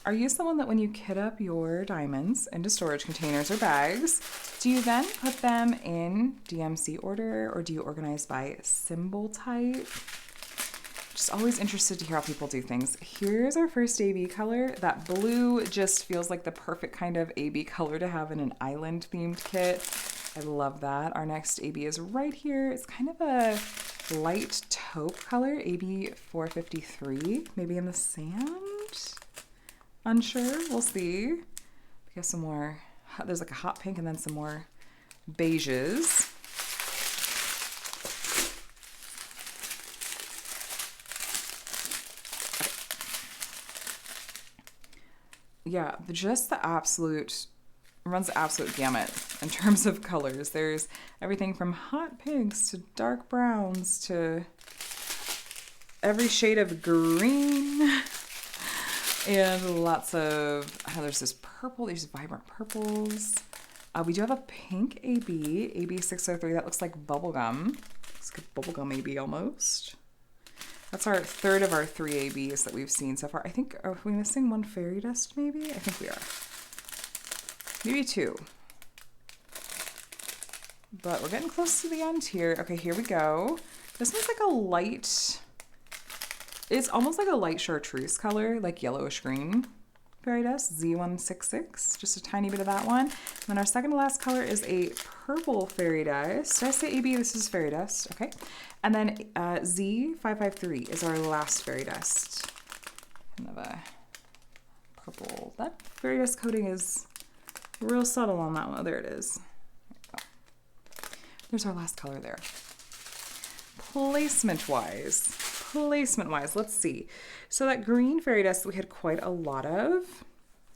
Are you someone that when you kit up your diamonds into storage containers or bags, do you then put them in DMC order or do you organize by symbol type? Just always interested to hear how people do things. Here's our first AB color. That blue just feels like the perfect kind of AB color to have in an island themed kit. I love that. Our next AB is right here. It's kind of a light taupe color, AB 453, maybe in the sand. Unsure, we'll see. We have some more, there's like a hot pink and then some more beiges. Yeah, just the absolute, runs the absolute gamut in terms of colors. There's everything from hot pinks to dark browns to every shade of green. And lots of, there's this purple, these vibrant purples. We do have a pink AB, AB 603, that looks like bubblegum. It's like bubblegum AB almost. That's our third of our 3 ABs that we've seen so far. I think, are we missing one fairy dust maybe? I think we are. Maybe 2. But we're getting close to the end here. Okay, here we go. This one's like a light, it's almost like a light chartreuse color, like yellowish green fairy dust, Z166, just a tiny bit of that one. And then our second to last color is a purple fairy dust. Did I say AB? This is fairy dust, okay. And then Z553 is our last fairy dust. Kind of a purple. That fairy dust coating is real subtle on that one. Oh, there it is. There we go. There's our last color there. Placement-wise, let's see. So that green fairy dust we had quite a lot of.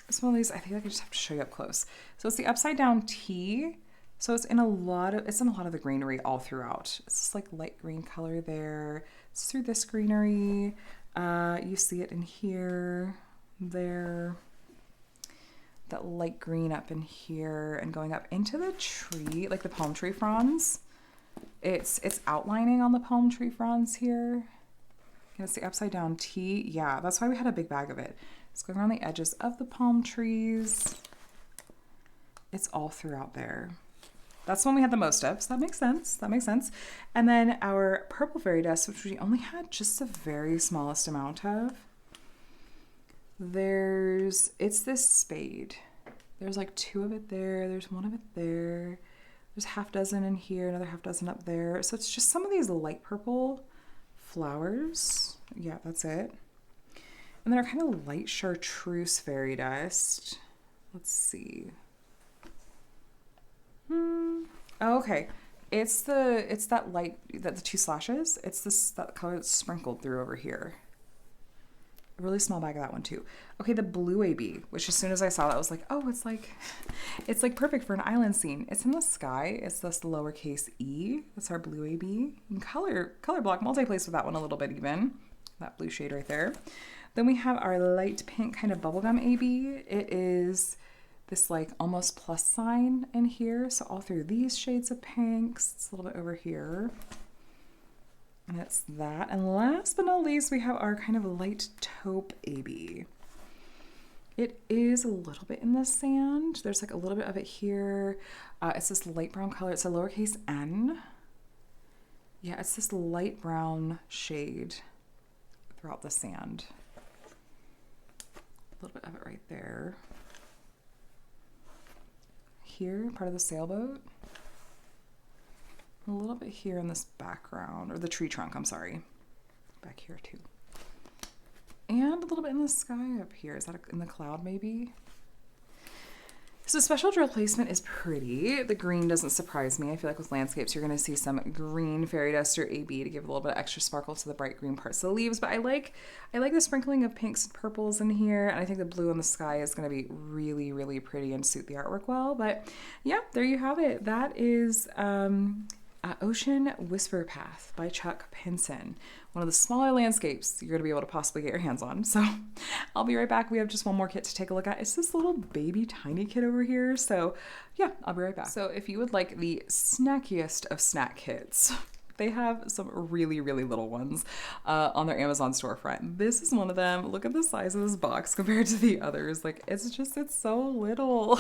It's one of these, I think I just have to show you up close. So it's the upside down T. So it's in a lot of the greenery all throughout. It's just like light green color there. It's through this greenery. You see it in here, there. That light green up in here and going up into the tree, like the palm tree fronds. It's outlining on the palm tree fronds here. And it's the upside down T. Yeah, that's why we had a big bag of it. It's going around the edges of the palm trees. It's all throughout there. That's the one we had the most of, so that makes sense. That makes sense. And then our purple fairy dust, which we only had just the very smallest amount of. It's this spade. There's like 2 of it there. There's 1 of it there. There's half dozen in here, another half dozen up there. So it's just some of these light purple flowers. Yeah, that's it. And then our kind of light chartreuse fairy dust. Let's see. Oh, okay. It's that light, the 2 slashes. It's that color that's sprinkled through over here. A really small bag of that one too. Okay, the blue AB, which as soon as I saw that, I was like, oh, it's like perfect for an island scene. It's in the sky. It's this lowercase e. That's our blue AB. And color block multi-place with that one a little bit even. That blue shade right there. Then we have our light pink kind of bubblegum AB. It is this like almost plus sign in here. So all through these shades of pinks. It's a little bit over here. And it's that. And last but not least, we have our kind of light taupe AB. It is a little bit in the sand. There's like a little bit of it here. It's this light brown color. It's a lowercase n. Yeah, it's this light brown shade throughout the sand. A little bit of it right there. Here, part of the sailboat. A little bit here in this background, or the tree trunk, I'm sorry. Back here too. And a little bit in the sky up here. Is that in the cloud maybe? So special drill placement is pretty. The green doesn't surprise me. I feel like with landscapes, you're gonna see some green fairy dust or AB to give a little bit of extra sparkle to the bright green parts of the leaves. But I like the sprinkling of pinks and purples in here. And I think the blue in the sky is gonna be really, really pretty and suit the artwork well. But yeah, there you have it. That is Ocean Whisper Path by Chuck Pinson. One of the smaller landscapes you're going to be able to possibly get your hands on. So I'll be right back. We have just one more kit to take a look at. It's this little baby tiny kit over here. So yeah, I'll be right back. So if you would like the snackiest of snack kits, They have some really, really little ones on their Amazon storefront. This is one of them. Look at the size of this box compared to the others. Like, it's so little.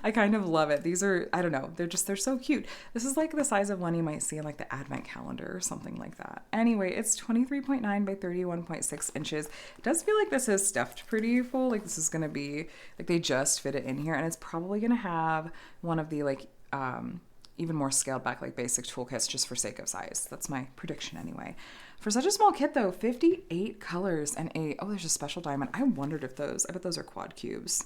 I kind of love it. These are, I don't know, they're so cute. This is like the size of one you might see in like the advent calendar or something like that. Anyway, it's 23.9 by 31.6 inches. It does feel like this is stuffed pretty full. Like, this is going to be, like, they just fit it in here, and it's probably going to have one of the like, even more scaled back like basic toolkits just for sake of size. That's my prediction anyway. For such a small kit though, 58 colors and there's a special diamond. I wondered if I bet those are quad cubes.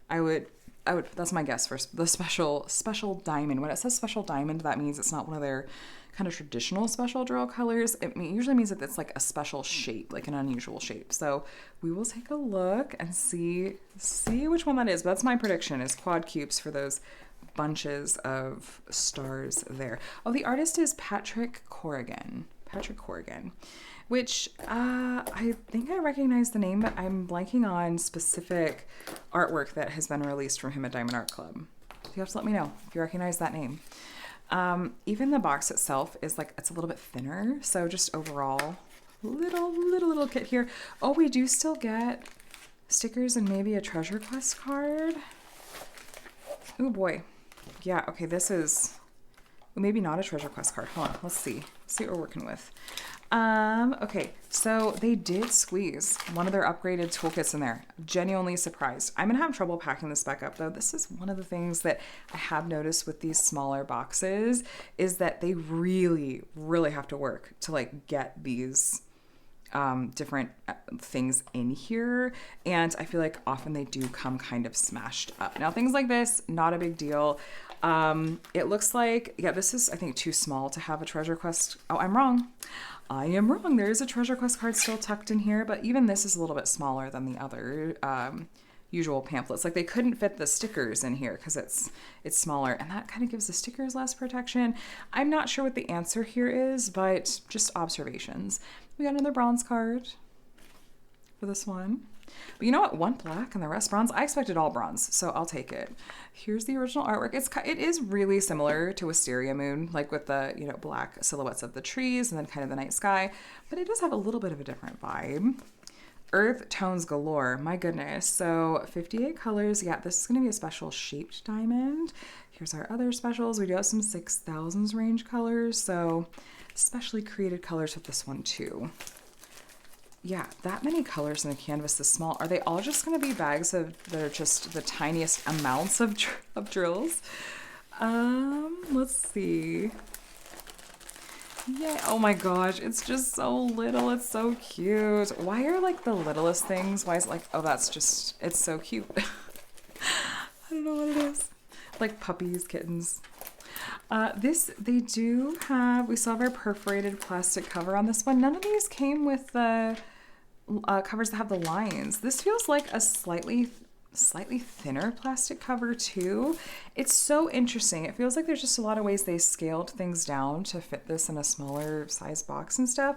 I would, that's my guess for the special diamond. When it says special diamond, that means it's not one of their kind of traditional special drill colors. It usually means that it's like a special shape, like an unusual shape. So we will take a look and see which one that is. But that's my prediction, is quad cubes for those bunches of stars there. Oh, the artist is Patrick Corrigan, which I think I recognize the name, but I'm blanking on specific artwork that has been released from him at Diamond Art Club. You have to let me know if you recognize that name. Even the box itself is like, it's a little bit thinner. So just overall, little kit here. Oh, we do still get stickers and maybe a treasure quest card. Oh boy. Yeah, okay, this is maybe not a treasure quest card. Hold on, let's see what we're working with. Okay, so they did squeeze one of their upgraded toolkits in there. Genuinely surprised. I'm gonna have trouble packing this back up though. This is one of the things that I have noticed with these smaller boxes, is that they really have to work to like get these different things in here, and I feel like often they do come kind of smashed up. Now things like this, not a big deal. It looks like, yeah, this is I think too small to have a treasure quest. Oh, I am wrong. There is a treasure quest card still tucked in here, but even this is a little bit smaller than the other usual pamphlets. Like, they couldn't fit the stickers in here because it's smaller, and that kind of gives the stickers less protection. I'm not sure what the answer here is, but just observations. We got another bronze card for this one. But you know what? One black and the rest bronze. I expected all bronze, so I'll take it. Here's the original artwork. It is really similar to Wisteria Moon, like with the, you know, black silhouettes of the trees and then kind of the night sky, but it does have a little bit of a different vibe. Earth tones galore, my goodness. So 58 colors. Yeah, this is going to be a special shaped diamond. Here's our other specials. We do have some 6000s range colors, so specially created colors with this one too. Yeah, that many colors in a canvas this small. Are they all just going to be bags that are just the tiniest amounts of drills? Let's see. Yeah, oh my gosh, it's just so little. It's so cute. Why are like the littlest things? Why is it like, oh, that's just, it's so cute. I don't know what it is. Like puppies, kittens. They do have, we still have our perforated plastic cover on this one. None of these came with the covers that have the lines. This feels like a slightly thinner plastic cover too. It's so interesting. It feels like there's just a lot of ways they scaled things down to fit this in a smaller size box and stuff.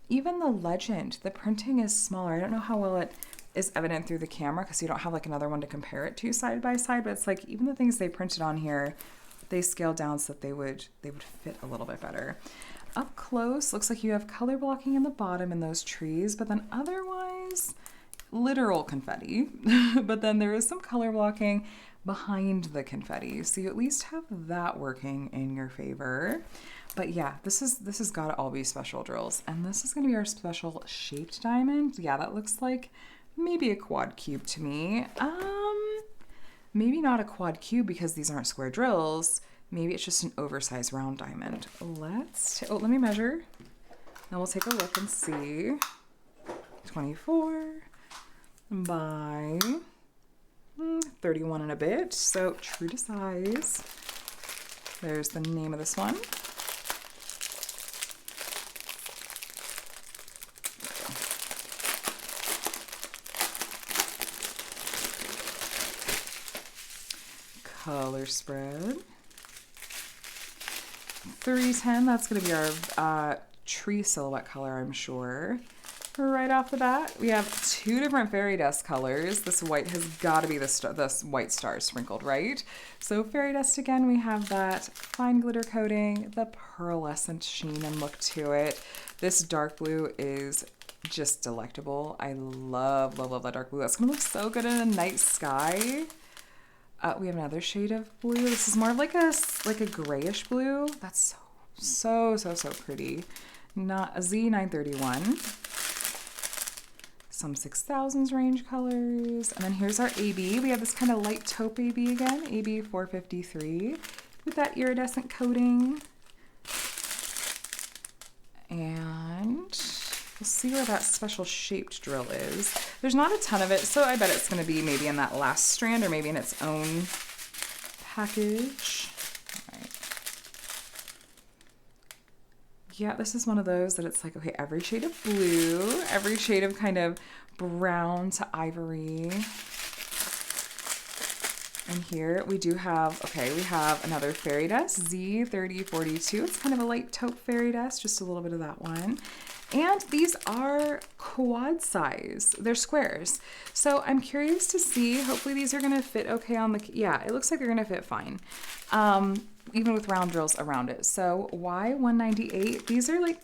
Even the legend, the printing is smaller. I don't know how well it is evident through the camera because you don't have like another one to compare it to side by side, but it's like even the things they printed on here, they scaled down so that they would fit a little bit better. Up close, looks like you have color blocking in the bottom in those trees, but then otherwise, literal confetti. But then there is some color blocking behind the confetti, so you at least have that working in your favor. But yeah, this has got to all be special drills, and this is going to be our special shaped diamond. Yeah, that looks like maybe a quad cube to me. Maybe not a quad cube because these aren't square drills. Maybe it's just an oversized round diamond. Let me measure. Now we'll take a look and see. 24 by 31 and a bit. So true to size. There's the name of this one. Color spread. 310, that's going to be our tree silhouette color, I'm sure. right off the bat. We have two different fairy dust colors. This white has got to be the white star sprinkled, right? So fairy dust again, we have that fine glitter coating, the pearlescent sheen and look to it. This dark blue is just delectable. I love, love, love that dark blue. That's gonna look so good in a night sky. We have another shade of blue. This is more of like a grayish blue. That's so pretty. Not a Z931. Some 6000s range colors. And then here's our AB. We have this kind of light taupe AB again, AB 453 with that iridescent coating. And we'll see where that special shaped drill is. There's not a ton of it, so I bet it's going to be maybe in that last strand or maybe in its own package. All right. Yeah, this is one of those that it's like, okay, every shade of blue, every shade of kind of brown to ivory. And here we do have, okay, we have another fairy dust, Z3042. It's kind of a light taupe fairy dust, just a little bit of that one. And these are quad size. They're squares. So I'm curious to see, hopefully these are gonna fit okay on the, yeah, it looks like they're gonna fit fine. Even with round drills around it. So Y198, these are like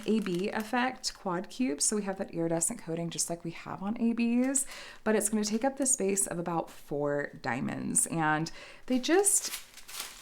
AB effect quad cubes. So we have that iridescent coating just like we have on ABs, but it's gonna take up the space of about 4 diamonds. And they just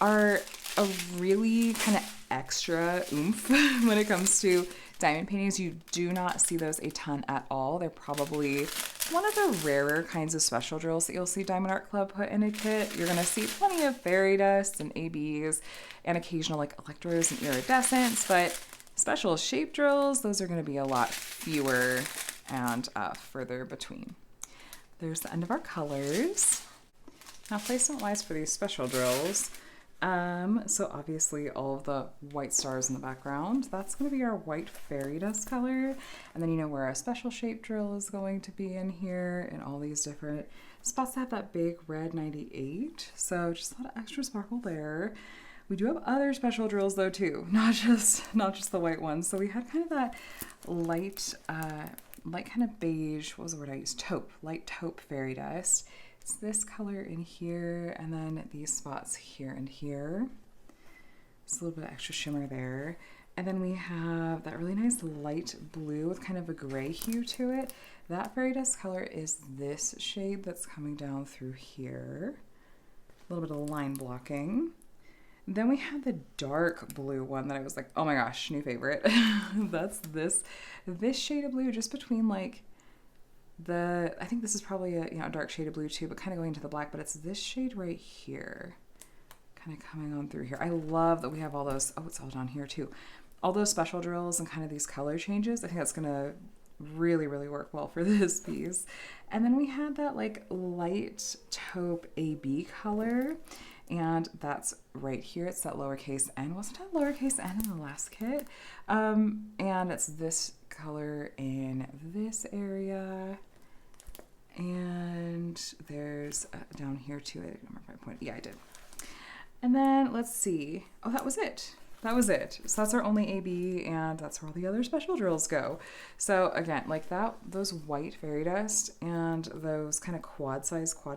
are a really kind of extra oomph when it comes to diamond paintings. You do not see those a ton at all. They're probably one of the rarer kinds of special drills that you'll see Diamond Art Club put in a kit. You're gonna see plenty of fairy dust and ABs and occasional like electros and iridescents, but special shape drills, those are gonna be a lot fewer and further between. There's the end of our colors. Now placement wise for these special drills, so obviously all of the white stars in the background, that's going to be our white fairy dust color. And then you know where our special shape drill is going to be in here and all these different spots that have that big red 98. So just a lot of extra sparkle there. We do have other special drills though too, not just the white ones. So we had kind of that light kind of beige, what was the word I used? Taupe, light taupe fairy dust. It's this color in here, and then these spots here and here. Just a little bit of extra shimmer there. And then we have that really nice light blue with kind of a gray hue to it. That fairy dust color is this shade that's coming down through here. A little bit of line blocking. Then we have the dark blue one that I was like, oh my gosh, new favorite. That's this shade of blue just between like I think this is probably a dark shade of blue too, but kind of going to the black, but it's this shade right here, kind of coming on through here. I love that we have all those, oh, it's all down here too. All those special drills and kind of these color changes. I think that's gonna really, really work well for this piece. And then we had that like light taupe AB color, and that's right here. It's that lowercase n. Wasn't it lowercase n in the last kit? And it's this color in this area. And there's down here too. I didn't remember my point. Yeah, I did. And then let's see. Oh, that was it. That was it. So that's our only AB, and that's where all the other special drills go. So again, like that, those white fairy dust and those kind of quad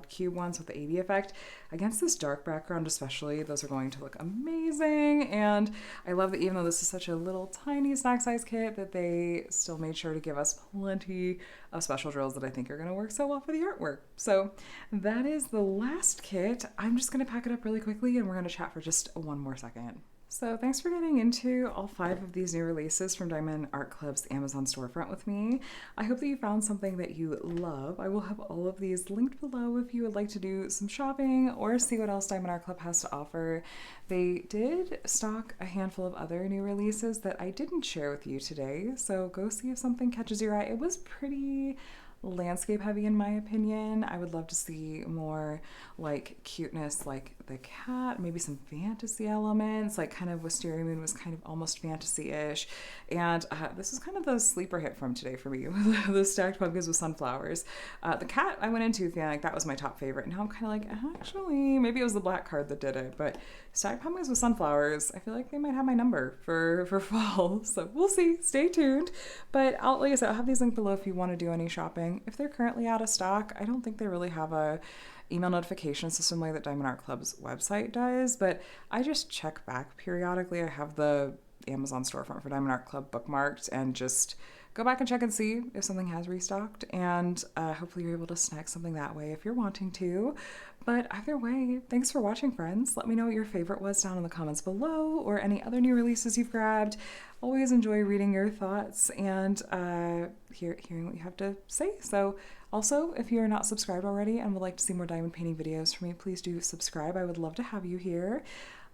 cube ones with the AB effect against this dark background especially, those are going to look amazing. And I love that even though this is such a little tiny snack size kit, that they still made sure to give us plenty of special drills that I think are going to work so well for the artwork. So that is the last kit. I'm just going to pack it up really quickly and we're going to chat for just one more second. So thanks for getting into all 5 of these new releases from Diamond Art Club's Amazon storefront with me. I hope that you found something that you love. I will have all of these linked below if you would like to do some shopping or see what else Diamond Art Club has to offer. They did stock a handful of other new releases that I didn't share with you today, so go see if something catches your eye. It was pretty landscape heavy in my opinion. I would love to see more like cuteness like the cat, maybe some fantasy elements, like kind of Wisteria Moon was kind of almost fantasy-ish. And this is kind of the sleeper hit from today for me, the stacked pumpkins with sunflowers. The cat I went into feeling like that was my top favorite. Now I'm kind of like, actually, maybe it was the black card that did it, but stacked pumpkins with sunflowers, I feel like they might have my number for fall. So we'll see. Stay tuned. But like I said, I'll have these linked below if you want to do any shopping. If they're currently out of stock, I don't think they really have a email notification system like that Diamond Art Club's website does, but I just check back periodically. I have the Amazon storefront for Diamond Art Club bookmarked and just go back and check and see if something has restocked, and hopefully you're able to snag something that way if you're wanting to. But either way, thanks for watching, friends. Let me know what your favorite was down in the comments below, or any other new releases you've grabbed. Always enjoy reading your thoughts and hearing what you have to say. So also, if you are not subscribed already and would like to see more diamond painting videos from me, please do subscribe. I would love to have you here.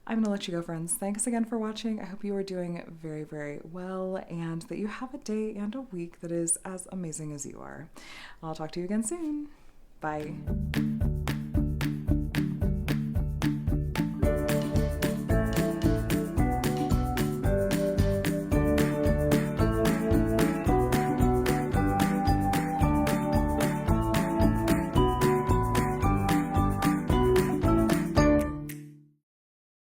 I'm going to let you go, friends. Thanks again for watching. I hope you are doing very, very well and that you have a day and a week that is as amazing as you are. I'll talk to you again soon. Bye.